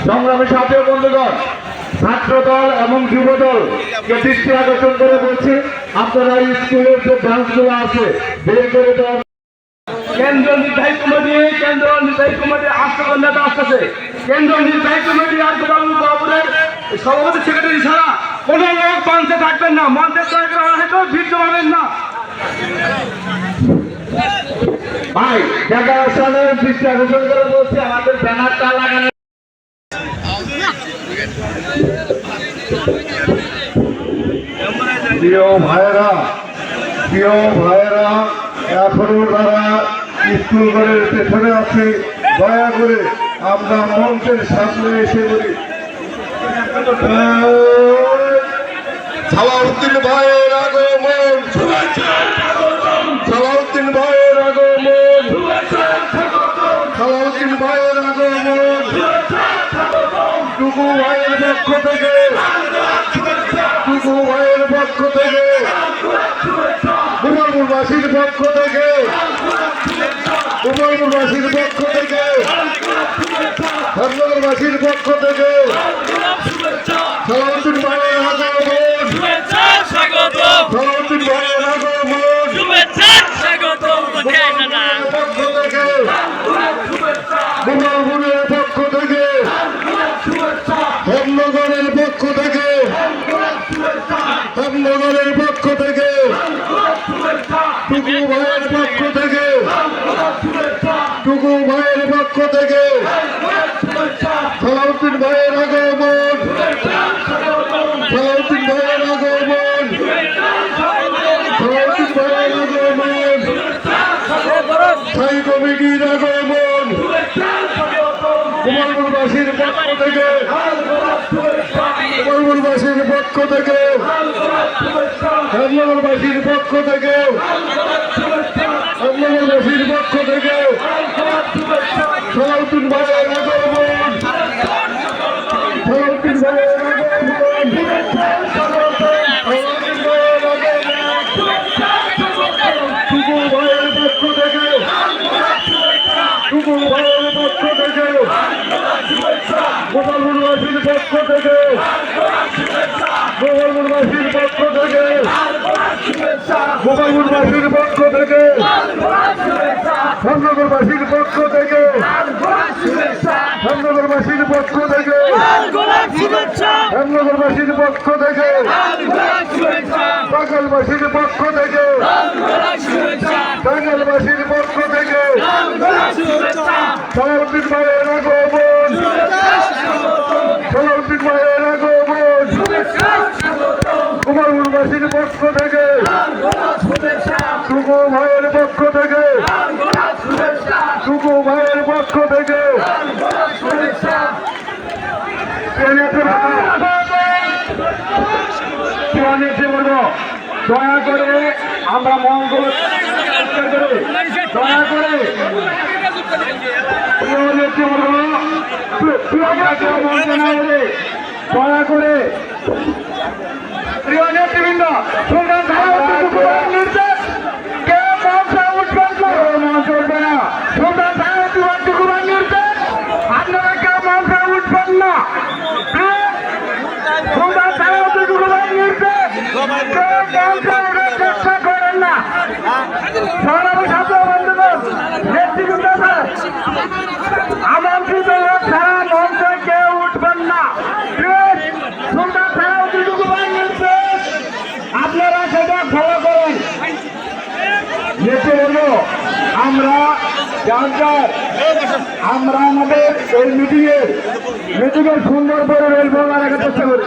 সংগ্রামী সাথী বন্ধুগণ, ছাত্র দল এবং যুব দলকে দৃষ্টি আকর্ষণ করে বলছি, আপনারা স্কুলের যে ব্রাঞ্চগুলো আছে বের করে দেওয়া। কেন্দ্র নির্বাহী কমিটি আসতে আসতেছে। কেন্দ্র নির্বাহী কমিটি আর বাবুরের সভাপতি সেক্রেটারি ছাড়া কোন লোক মঞ্চে থাকবেন না। মঞ্চের জায়গা হয়তো ভিড় জমাবেন না। ভাই জায়গা আসনের দৃষ্টি আকর্ষণ করে বলছি, আমাদের ব্যানারটা লাগানো। প্রিয় ভাইয়েরা, এখনো তারা স্কুল ঘরের পেছনে আছে, দয়া করে আমরা মঞ্চের সামনে এসে বলি, সালাউদ্দিন ভাইয়ের আগমন, সালাউদ্দিন ভাইয়ের আগমন, সালাউদ্দিন ভাইয়ের আগমন, টুকু ভাইয়ের পক্ষ থেকে, টুকু ভাইয়ের পক্ষ থেকে, উমরপুরবাসীর পক্ষ থেকে, উমরপুরবাসীর পক্ষ থেকে, ধর্মপুরবাসীর পক্ষ থেকে সালাউদ্দিন ভাইয়ের আগমন, সালাউদ্দিন ভাইয়ের আগমন, পক্ষ থেকে, উমরপুরের পক্ষ থেকে, ধর্মগড়ের পক্ষ থেকে, ধর্মগড়ের পক্ষ থেকে, টুকু ভাইয়ের পক্ষ থেকে, টুকু ভাইয়ের পক্ষ থেকে সালাউদ্দিন ভাইয়ের আগমন, সালাউদ্দিন ভাইয়ের আগমন, সালাউদ্দিন ভাইয়ের আগমন, স্থায়ী কমিটির আগমন, উমরপুরবাসীর পক্ষ থেকে, উমরপুরবাসীর পক্ষ থেকে, ধর্মপুরবাসীর পক্ষ থেকে, ধর্মপুরবাসীর পক্ষ থেকে সালাউদ্দিন ভাইয়ের আগমন, সালাউদ্দিন ভাইয়ের আগমন, টুকু ভাইয়ের পক্ষ থেকে, টুকু ভাইয়ের পক্ষ থেকে, গোপালপুরবাসীর পক্ষ থেকে, গোপালপুরবাসীর পক্ষ থেকে, গোপালপুরবাসীর পক্ষ থেকে, ধর্মপুরবাসীর পক্ষ থেকে, ধর্মপুরবাসীর পক্ষ থেকে, ধর্মপুরবাসীর পক্ষ থেকে, টাঙ্গাইলবাসীর পক্ষ থেকে, টাঙ্গাইলবাসীর পক্ষ থেকে সালাউদ্দিন ভাইয়ের আগমন, সালাউদ্দিন ভাইয়ের আগমন, উমরপুরবাসীর পক্ষ থেকে, টুকু ভাইয়ের পক্ষ থেকে, টুকু ভাইয়ের পক্ষ থেকে দয়া করে আমরা মঙ্গল দয়া করে দয়া করে প্রিয় নেতৃবৃন্দ মঞ্চে উঠবে না। সুলতান সাহেব নির্দেশ, আপনারা কেউ মঞ্চে উঠবেন না। সুলতান সাহেব নির্দেশ, চেষ্টা করেন না। সংগ্রামী ছাত্র বন্ধুগণ, নেতৃবৃন্দ আমন্ত্রিত লোক ছাড়া মঞ্চে কেউ উঠবেন না। সুলতান সাহেব নির্দেশ, আপনারা সেটা ফলো করেন। নেতৃবৃন্দ, আমরা আমাদের এই মিটিংয়ে সুন্দর পরিবেশ বজায় রাখার চেষ্টা করি।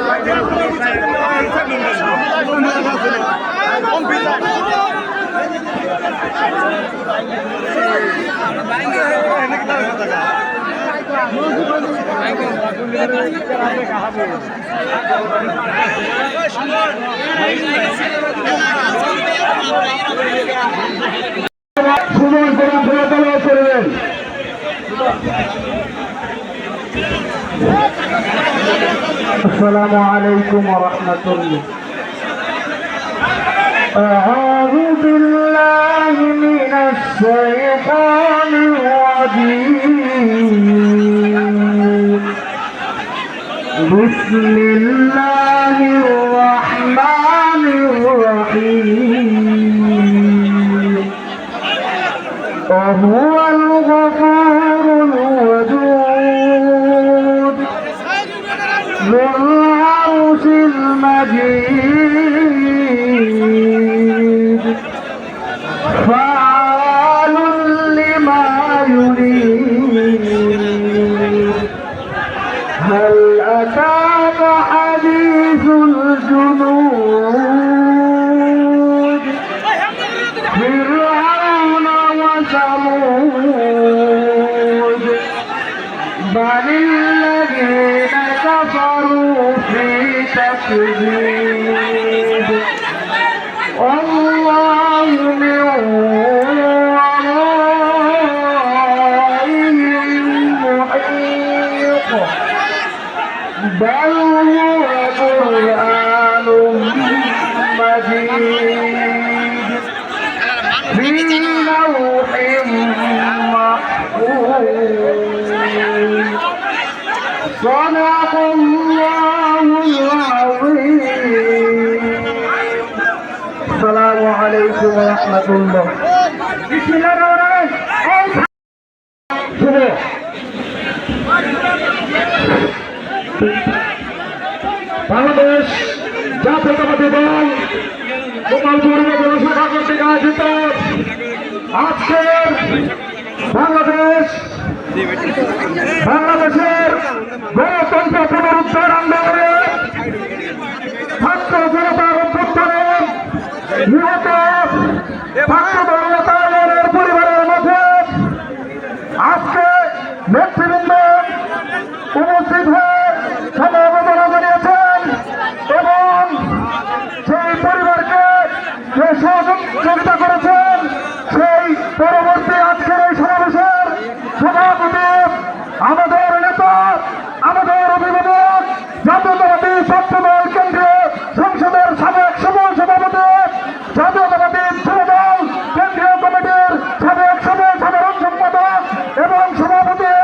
السلام عليكم ورحمة الله. أعوذ بالله من الشيطان الرجيم. بسم الله الرحمن الرحيم وهو الغفور الودود ذو العرش المجيد فعال لما يريد هل أتاك حديث الجنود فرعون وثمود بل الذين كفروا في تكذيب والله من ورائهم محيط بل هو قرآن مجيد في لوح محفوظ صدق الله العظيم السلام عليكم ورحمة الله بسم الله الرحمن الرحيم বাংলাদেশ জাতীয়তাবাদী দল গোপালপুর পৌরসভা কর্তৃক আয়োজিত আজকের বাংলাদেশের গণতন্ত্র পুনরুদ্ধার আন্দোলনে ছাত্র জনতার অভ্যুত্থানে নিহত ছাত্রদল নেতাদের পরিবারের মাঝে আজকে নেতৃবৃন্দ উপস্থিত হয়ে সমবেদনা জানিয়েছেন এবং সেই পরিবারকে যে সহযোগিতা করেছেন সেই পরবর্তী আজকের এই সমাবেশের সভাপতি আমাদের নেতা আমাদের অভিভাবক জাতীয়তাবাদী ছাত্রদল কেন্দ্রীয় সংসদের সাবেক সভাপতি জাতীয়তাবাদী যুবদল কেন্দ্রীয় কমিটির সাবেক সাধারণ সম্পাদক এবং সভাপতি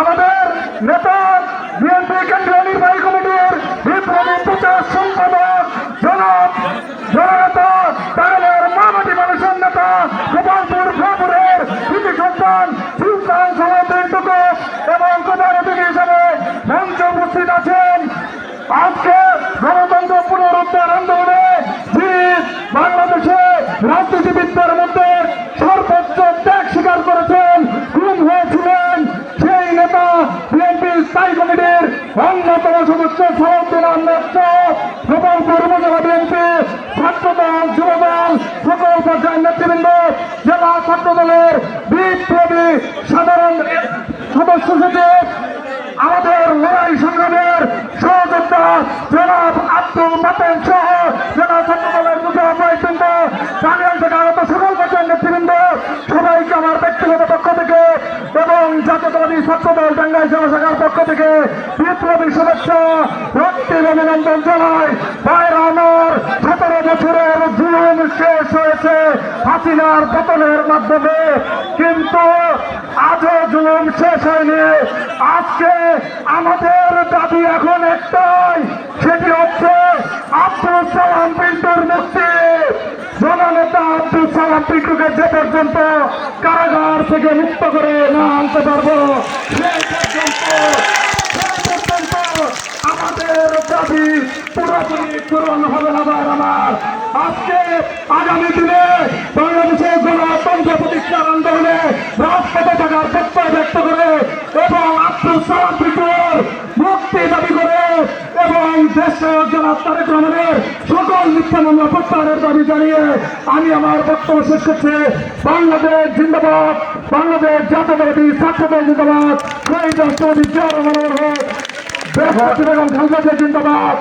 আমাদের নেতা বিএনপি কেন্দ্রীয় নির্বাহী কমিটির বিপ্লবী প্রচার সম্পাদক জননেতা টাঙ্গাইলের মামাটি মানুষের নেতা গোপালপুর ফোপুরের কৃতি সন্তান সুলতান সভাপতির টুকু এবং প্রধান অতিথি হিসেবে মঞ্চে উপস্থিত আছেন আজকে গণতন্ত্র পুনরুদ্ধার আন্দোলনে যিনি বাংলাদেশে রাজনীতিবিদদের মধ্যে সর্বোচ্চ ত্যাগ স্বীকার করেছেন গুম হয়েছিলেন সেই নেতা বিএনপি স্থায়ী কমিটির অন্যতম সদস্য সালাউদ্দিন আহমেদ গোপালপুর উপজেলা বিএনপি ছাত্রদল যুবদল সকল পর্যায়ের নেতৃবৃন্দ জেলা ছাত্রদলের বিপ্লবী সাধারণ সদস্য সচিব আমাদের লড়াই সংগ্রামের সহযোদ্ধা জনাব আব্দুল মাতেন সহ জেলা ছাত্রদলের মুখপাত্র টাঙ্গাইল থেকে আগত সকল পর্যায়ের নেতৃবৃন্দ সবাইকে আমার ব্যক্তিগত পক্ষ থেকে এবং জাতীয়তাবাদী ছাত্রদল টাঙ্গাইল জেলা শাখার পক্ষ থেকে বিপ্লবী শুভেচ্ছা রক্তিম অভিনন্দন জানাই। ভাইরা আমার 17 বছরের জুলুম শেষ হয়েছে হাসিনার পতনের মাধ্যমে, কিন্তু আজও জুলুম শেষ হয়নি। আজকে আমাদের দাবি এখন একটাই, সেটি হচ্ছে আব্দুল সালাম পিন্টুর মুক্তি। জননেতা আব্দুল সালাম পিন্টুকে যে পর্যন্ত কারাগার থেকে মুক্ত করে না আনতে পারবো সেই পর্যন্ত আমাদের দাবি পুরোপুরি পূরণ হবে না। আমার আজকে আগামী দিনে বাংলাদেশের গণতন্ত্র প্রতিষ্ঠার আন্দোলনে রাজপথে থাকার প্রত্যয় ব্যক্ত করে এবং আব্দুল সালাম পিন্টুর মুক্তি দাবি করে এবং দেশের জনাব তারেক রহমানের সকল মিথ্যা মামলা প্রত্যাহারের দাবি জানিয়ে আমি আমার বক্তব্য শেষ করছি। বাংলাদেশ জিন্দাবাদ, বাংলাদেশ জাতীয়তাবাদী ছাত্রদল জিন্দাবাদ, শহীদ রাষ্ট্রপতি জিয়া রহমানের হোক, বেগম খালেদা জিন্দাবাদ,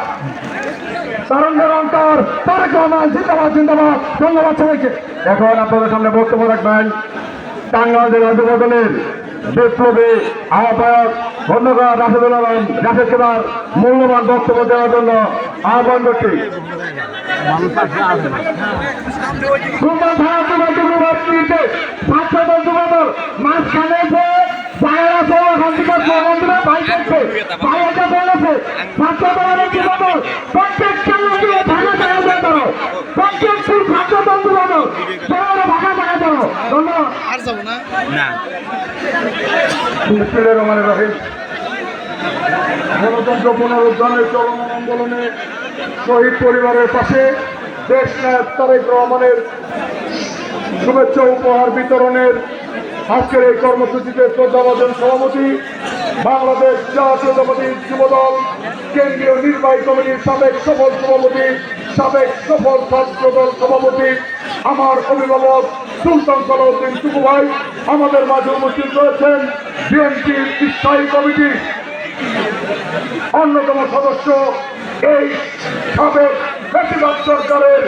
তারুণ্যের অন্তর তারেক রহমান জিন্দাবাদ জিন্দাবাদ। ধন্যবাদ সবাইকে। এখন আপনাদের সামনে বক্তব্য রাখবেন টাঙ্গাইল জেলা যুবদলের বিপ্লবী আহ্বায়ক ধন্যবাদ রাশেদুল আলম রাশেদ কুমার মূল্যবান বক্তব্য দেওয়ার জন্য আহ্বান করছি। মাঝখানে ভাইয়েরা বড় হান্ডিকার বন্ধুরা ভাই করছে ভাইয়াটা বলেছে ছাত্র দলের কি বলবো প্রত্যেক কেন্দ্রীয় ভাঙা জায়গা দিয়ে দাও প্রত্যেক সুর ছাত্র বন্ধু বানো বড় ভাঙা জায়গা দাও ধন্যবাদ আর যাবো না না রহমানের রহিম গণতন্ত্র পুনরুদ্ধারের চলমান আন্দোলনে শহীদ পরিবারের পাশে দেশ নায়ক তারেক রহমানের শুভেচ্ছা উপহার বিতরণের আজকের এই কর্মসূচিতে শ্রদ্ধাভাজন সভাপতি বাংলাদেশ জাতীয়তাবাদী যুবদল কেন্দ্রীয় নির্বাহী কমিটির সাবেক সফল সভাপতি সাবেক সফল ছাত্রদল সভাপতি আমার অভিভাবক সুলতান সালাউদ্দিন টুকু ভাই আমাদের মাঝে উপস্থিত রয়েছেন বিএনপির স্থায়ী কমিটি অন্যতম সদস্য এই সাবেক ফ্যাসিবাদ সরকারের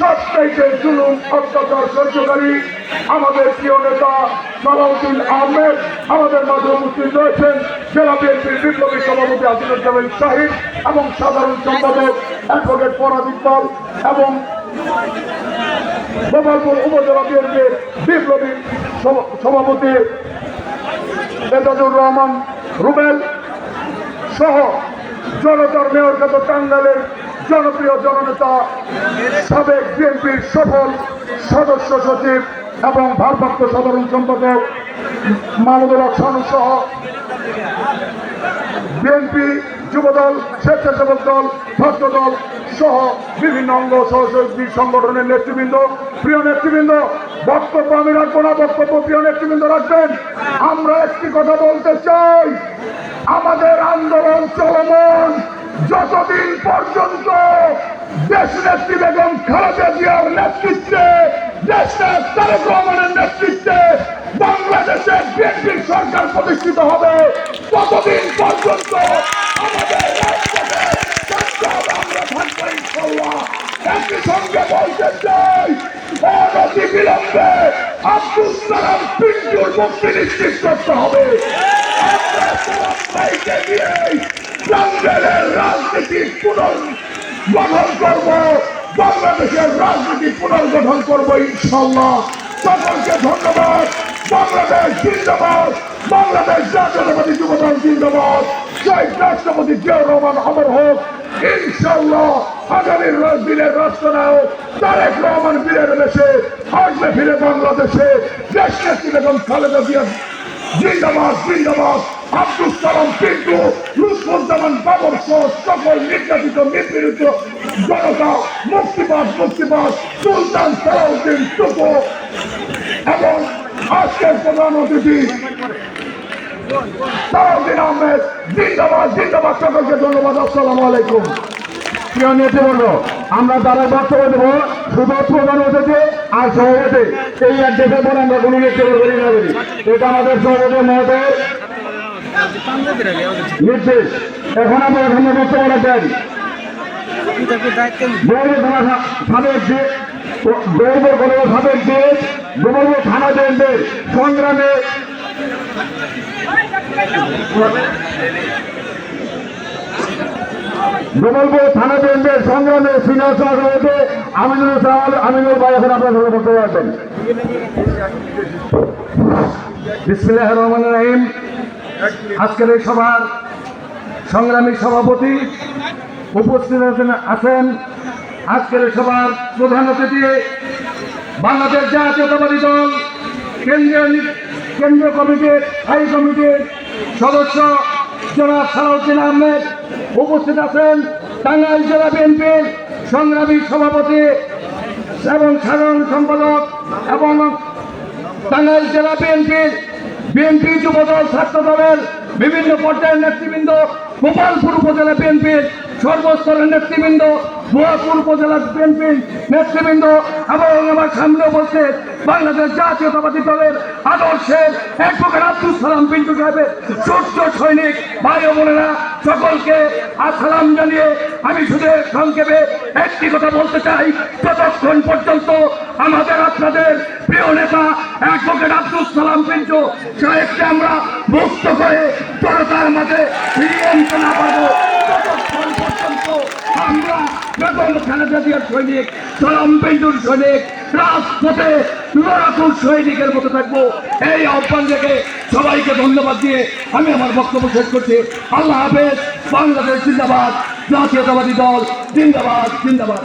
সবচাইতে জুলুম অত্যাচার সহ্যকারী আমাদের প্রিয় নেতা সালাউদ্দিন আহমেদ আমাদের মাঝে উপস্থিত রয়েছেন জেলা বিএনপির বিপ্লবী সভাপতি আজিজুজ্জামান শাহিদ এবং সাধারণ সম্পাদক অ্যাডভোকেট ফরহাদ ইকবাল এবং গোপালপুর উপজেলা বিএনপির বিপ্লবী সভাপতি এজাজুর রহমান রুবেল সহ জনতার মেয়র খ্যাত টাঙ্গাইলের জনপ্রিয় জননেতা সাবেক বিএনপির সফল সদস্য সচিব এবং ভারপ্রাপ্ত সাধারণ সম্পাদক মাহমুদুল হক শানু সহ বিএনপি যুবদল স্বেচ্ছাসেবক দল ছাত্র দল সহ বিভিন্ন অঙ্গ সহযোগী সংগঠনের নেতৃবৃন্দ প্রিয় নেতৃবৃন্দ বক্তব্য আমি রাখবো না বক্তব্য প্রিয় নেতৃবৃন্দ রাখবেন আমরা একটি কথা বলতে চাই আমাদের আন্দোলন চলমান যতদিন পর্যন্ত দেশ নেত্রী বেগম খালেদা জিয়ার নেতৃত্বে দেশ নায়ক তারেক রহমানের নেতৃত্বে বাংলাদেশে বিএনপির সরকার প্রতিষ্ঠিত হবে ততদিন পর্যন্ত আমাদের আমরা থাকবো ইনশাআল্লাহ। একই সঙ্গে বলতে চাই অনতি বিলম্বে আব্দুল সালাম পিন্টুর মুক্তি নিশ্চিত করতে হবে। আমরা সালাম ভাইকে নিয়েই টাঙ্গাইলের রাজনীতি পুনর্গঠন করব বাংলাদেশের রাজনীতি পুনর্গঠন করব ইনশাআল্লাহ। সকলকে ধন্যবাদ। বাংলাদেশ জিন্দাবাদ, বাংলাদেশ জাতীয়তাবাদী যুবদল জিন্দাবাদ, শহীদ রাষ্ট্রপতি জিয়াউর রহমান অমর হোক ইনশাআল্লাহ। আগামী দিনের রাষ্ট্রনায়ক তারেক রহমান বীরের দেশে আসবে ফিরে বাংলাদেশে দেশ নেত্রী বেগম খালেদা জিয়া জিন্দাবাদ জিন্দাবাদ। আব্দুল সালাম পিন্টু লুৎফুজ্জামান বাবর সহ সকল নির্যাতিত নিপীড়িত জনতা মুক্তিবাদ মুক্তিবাদ সুলতান সালাউদ্দিন টুকু এবং আজকের প্রধান অতিথি সালাউদ্দিন আহমেদ জিন্দাবাদ জিন্দাবাদ। সকলকে ধন্যবাদ। আসসালামু আলাইকুম। প্রিয় নেতৃবৃন্দ আমরা তারা বক্তব্য দেব শুধু প্রধান অতিথি আর সভাপতি এই অ্যাড্রেসের পর আমরা কোনো নেতৃত্ব করি না করি এটা আমাদের সভাপতি মহোদয়ের নির্দেশ। এখন আমরা এখানে বক্তব্য রাখবেন সাবেক দেশ গোবর্ধ থানা জেলের সংগ্রামে গোবলপুর থানা কেন্দ্রের সংগ্রামে সিনিয়র সভাপতি আমিনুল ভাই এখন আপনার সঙ্গে বক্তব্য রাখবেন। বিসমিল্লাহির রহমানির রহিম। আজকের এই সভার সংগ্রামী সভাপতি উপস্থিত আছেন আজকের এই সভার প্রধান অতিথি বাংলাদেশ জাতীয়তাবাদী দল কেন্দ্রীয় কমিটির স্থায়ী কমিটির সদস্য জনাব সালাউদ্দিন আহমেদ, উপস্থিত আছেন টাঙ্গাইল জেলা বিএনপির সংগ্রামী সভাপতি এবং সাধারণ সম্পাদক এবং টাঙ্গাইল জেলা বিএনপি যুবদল ছাত্র দলের বিভিন্ন পর্যায়ের নেতৃবৃন্দ, গোপালপুর উপজেলা বিএনপির সর্বস্তরের নেতৃবৃন্দ, বোয়াপুর উপজেলা বিএনপির নেতৃবৃন্দ এবং আমার সামনে উপস্থিত বাংলাদেশ জাতীয়তাবাদী দলের আদর্শের অ্যাডভোকেট আব্দুল সালাম পিন্টু সাহেবের সূর্য সৈনিক ভাই ও বোনেরা সকলকে সালাম জানিয়ে আমি শুধু সংক্ষেপে একটি কথা বলতে চাই, যতক্ষণ পর্যন্ত আমাদের আপনাদের প্রিয় নেতা অ্যাডভোকেট আব্দুল সালাম পিন্টু সাহেবকে আমরা মুক্ত করে জনতার মাঝে ফিরিয়ে আনতে না পারবো ততক্ষণ পর্যন্ত আমরা বেগম খালেদা জিয়ার সৈনিক সালাম পিন্টুর সৈনিক রাজপথে লড়াকু সৈনিকের মতো থাকবো। এই আহ্বান রেখে সবাইকে ধন্যবাদ দিয়ে আমি আমার বক্তব্য শেষ করছি। আল্লাহ হাফেজ। বাংলাদেশ জিন্দাবাদ, জাতীয়তাবাদী দল জিন্দাবাদ, জিন্দাবাদ।